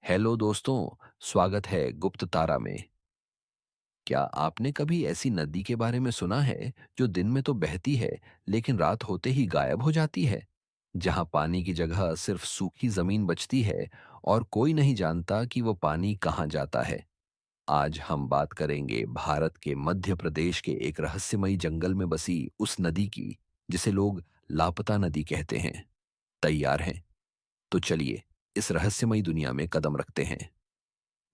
Hello दोस्तों। स्वागत है गुप्त तारा में। क्या आपने कभी ऐसी नदी के बारे में सुना है जो दिन में तो बहती है लेकिन रात होते ही गायब हो जाती है? जहां पानी की जगह सिर्फ सूखी जमीन बचती है और कोई नहीं जानता कि वो पानी कहां जाता है। आज हम बात करेंगे भारत के मध्य प्रदेश के एक रहस्यमयी जंगल में बसी उस नदी की जिसे लोग लापता नदी कहते हैं। तैयार हैं? तो चलिए इस रहस्यमयी दुनिया में कदम रखते हैं।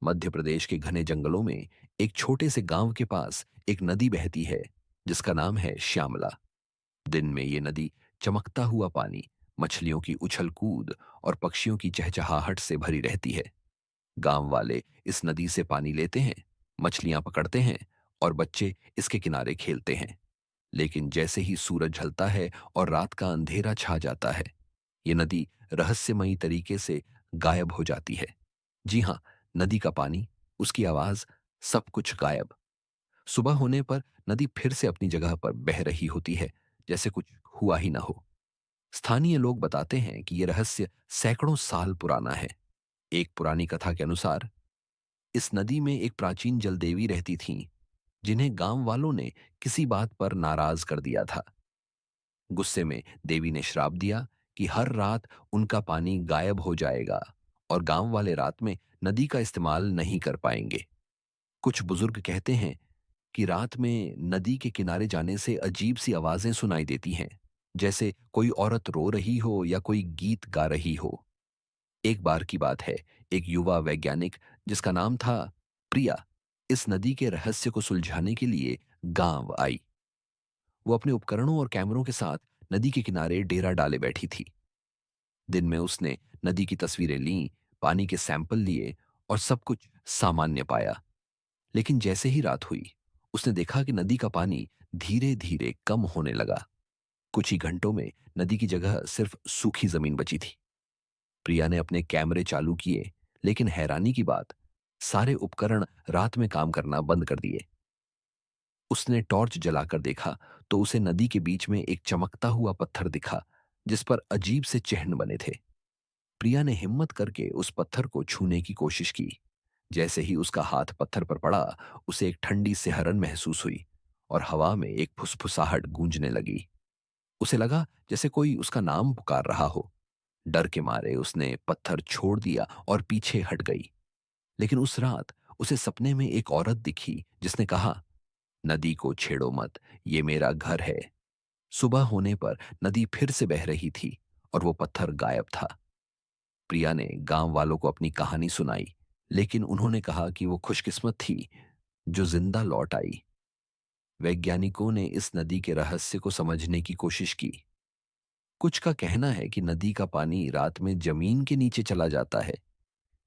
मध्य प्रदेश के घने जंगलों में एक छोटे से गांव के पास एक नदी बहती है जिसका नाम है श्यामला। दिन में ये नदी चमकता हुआ पानी, मछलियों की उछल कूद और पक्षियों की चहचहाहट से भरी रहती है। गांव वाले इस नदी से पानी लेते हैं, मछलियां पकड़ते हैं और बच्चे इसके किनारे खेलते हैं। लेकिन जैसे ही सूरज ढलता है और रात का अंधेरा छा जाता है, ये नदी रहस्यमयी तरीके से गायब हो जाती है। जी हां, नदी का पानी, उसकी आवाज, सब कुछ गायब। सुबह होने पर नदी फिर से अपनी जगह पर बह रही होती है, जैसे कुछ हुआ ही ना हो। स्थानीय लोग बताते हैं कि यह रहस्य सैकड़ों साल पुराना है। एक पुरानी कथा के अनुसार इस नदी में एक प्राचीन जलदेवी रहती थीं, जिन्हें गांव वालों ने किसी बात पर नाराज कर दिया था। गुस्से में देवी ने श्राप दिया कि हर रात उनका पानी गायब हो जाएगा और गांव वाले रात में नदी का इस्तेमाल नहीं कर पाएंगे। कुछ बुजुर्ग कहते हैं कि रात में नदी के किनारे जाने से अजीब सी आवाजें सुनाई देती हैं, जैसे कोई औरत रो रही हो या कोई गीत गा रही हो। एक बार की बात है, एक युवा वैज्ञानिक जिसका नाम था प्रिया, इस नदी के रहस्य को सुलझाने के लिए गांव आई। वो अपने उपकरणों और कैमरों के साथ नदी के किनारे डेरा डाले बैठी थी। दिन में उसने नदी की तस्वीरें लीं, पानी के सैंपल लिए और सब कुछ सामान्य पाया। लेकिन जैसे ही रात हुई, उसने देखा कि नदी का पानी धीरे धीरे कम होने लगा। कुछ ही घंटों में नदी की जगह सिर्फ सूखी जमीन बची थी। प्रिया ने अपने कैमरे चालू किए, लेकिन हैरानी की बात, सारे उपकरण रात में काम करना बंद कर दिए। उसने टॉर्च जलाकर देखा तो उसे नदी के बीच में एक चमकता हुआ पत्थर दिखा जिस पर अजीब से चिन्ह बने थे। प्रिया ने हिम्मत करके उस पत्थर को छूने की कोशिश की। जैसे ही उसका हाथ पत्थर पर पड़ा, उसे एक ठंडी सिहरन महसूस हुई और हवा में एक फुसफुसाहट गूंजने लगी। उसे लगा जैसे कोई उसका नाम पुकार रहा हो। डर के मारे उसने पत्थर छोड़ दिया और पीछे हट गई। लेकिन उस रात उसे सपने में एक औरत दिखी जिसने कहा, नदी को छेड़ो मत, ये मेरा घर है। सुबह होने पर नदी फिर से बह रही थी और वो पत्थर गायब था। प्रिया ने गांव वालों को अपनी कहानी सुनाई, लेकिन उन्होंने कहा कि वो खुशकिस्मत थी जो जिंदा लौट आई। वैज्ञानिकों ने इस नदी के रहस्य को समझने की कोशिश की। कुछ का कहना है कि नदी का पानी रात में जमीन के नीचे चला जाता है,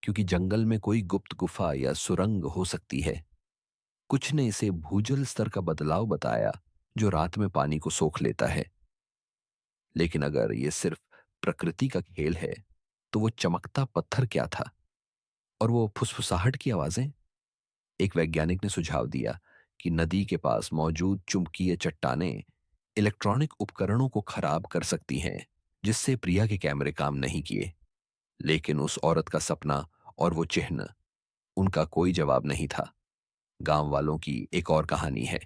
क्योंकि जंगल में कोई गुप्त गुफा या सुरंग हो सकती है। कुछ ने इसे भूजल स्तर का बदलाव बताया, जो रात में पानी को सोख लेता है। लेकिन अगर ये सिर्फ प्रकृति का खेल है, तो वो चमकता पत्थर क्या था और वो फुसफुसाहट की आवाजें? एक वैज्ञानिक ने सुझाव दिया कि नदी के पास मौजूद चुंबकीय चट्टानें इलेक्ट्रॉनिक उपकरणों को खराब कर सकती हैं, जिससे प्रिया के कैमरे काम नहीं किए। लेकिन उस औरत का सपना और वो चिन्ह, उनका कोई जवाब नहीं था। गांव वालों की एक और कहानी है।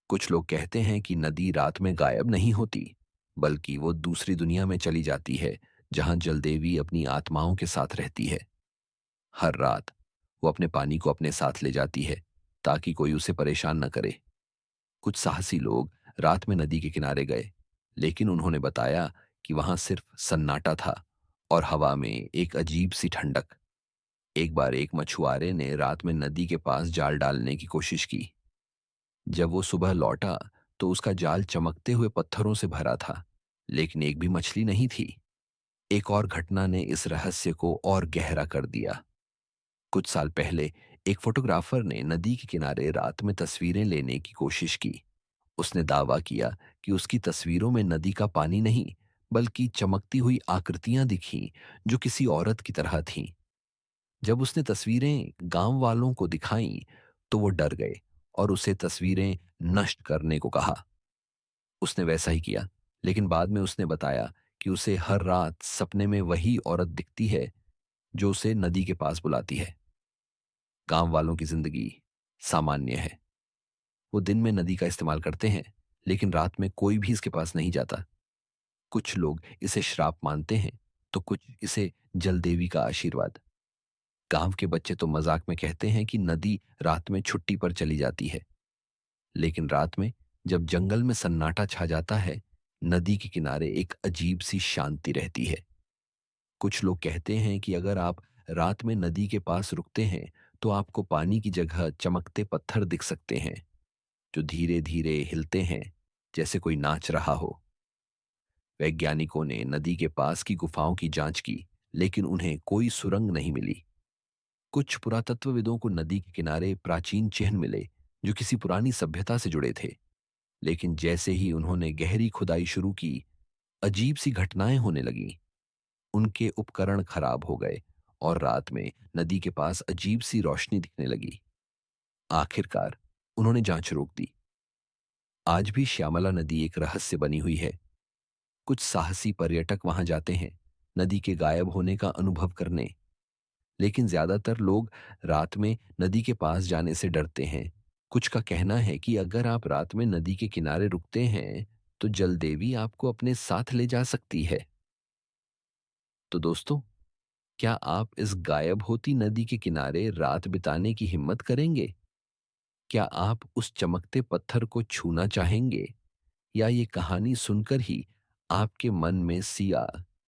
कुछ लोग कहते हैं कि नदी रात में गायब नहीं होती, बल्कि वो दूसरी दुनिया में चली जाती है, जहां जलदेवी अपनी आत्माओं के साथ रहती है। हर रात वो अपने पानी को अपने साथ ले जाती है ताकि कोई उसे परेशान न करे। कुछ साहसी लोग रात में नदी के किनारे गए, लेकिन उन्होंने बताया कि वहां सिर्फ सन्नाटा था और हवा में एक अजीब सी ठंडक। एक बार एक मछुआरे ने रात में नदी के पास जाल डालने की कोशिश की। जब वो सुबह लौटा तो उसका जाल चमकते हुए पत्थरों से भरा था, लेकिन एक भी मछली नहीं थी। एक और घटना ने इस रहस्य को और गहरा कर दिया। कुछ साल पहले एक फोटोग्राफर ने नदी के किनारे रात में तस्वीरें लेने की कोशिश की। उसने दावा किया कि उसकी तस्वीरों में नदी का पानी नहीं, बल्कि चमकती हुई आकृतियां दिखीं जो किसी औरत की तरह थीं। जब उसने तस्वीरें गांव वालों को दिखाईं, तो वो डर गए और उसे तस्वीरें नष्ट करने को कहा। उसने वैसा ही किया, लेकिन बाद में उसने बताया कि उसे हर रात सपने में वही औरत दिखती है जो उसे नदी के पास बुलाती है। गांव वालों की जिंदगी सामान्य है। वो दिन में नदी का इस्तेमाल करते हैं, लेकिन रात में कोई भी इसके पास नहीं जाता। कुछ लोग इसे श्राप मानते हैं, तो कुछ इसे जलदेवी का आशीर्वाद। गांव के बच्चे तो मजाक में कहते हैं कि नदी रात में छुट्टी पर चली जाती है, लेकिन रात में जब जंगल में सन्नाटा छा जाता है, नदी के किनारे एक अजीब सी शांति रहती है। कुछ लोग कहते हैं कि अगर आप रात में नदी के पास रुकते हैं, तो आपको पानी की जगह चमकते पत्थर दिख सकते हैं, जो धीरे धीरे हिलते हैं, जैसे कोई नाच रहा हो। वैज्ञानिकों ने नदी के पास की गुफाओं की जांच की, लेकिन उन्हें कोई सुरंग नहीं मिली। कुछ पुरातत्वविदों को नदी के किनारे प्राचीन चिन्ह मिले, जो किसी पुरानी सभ्यता से जुड़े थे। लेकिन जैसे ही उन्होंने गहरी खुदाई शुरू की, अजीब सी घटनाएं होने लगीं। उनके उपकरण खराब हो गए और रात में नदी के पास अजीब सी रोशनी दिखने लगी। आखिरकार उन्होंने जांच रोक दी। आज भी श्यामला नदी एक रहस्य बनी हुई है। कुछ साहसी पर्यटक वहां जाते हैं नदी के गायब होने का अनुभव करने, लेकिन ज्यादातर लोग रात में नदी के पास जाने से डरते हैं। कुछ का कहना है कि अगर आप रात में नदी के किनारे रुकते हैं, तो जल देवी आपको अपने साथ ले जा सकती है। तो दोस्तों, क्या आप इस गायब होती नदी के किनारे रात बिताने की हिम्मत करेंगे? क्या आप उस चमकते पत्थर को छूना चाहेंगे, या ये कहानी सुनकर ही आपके मन में सिया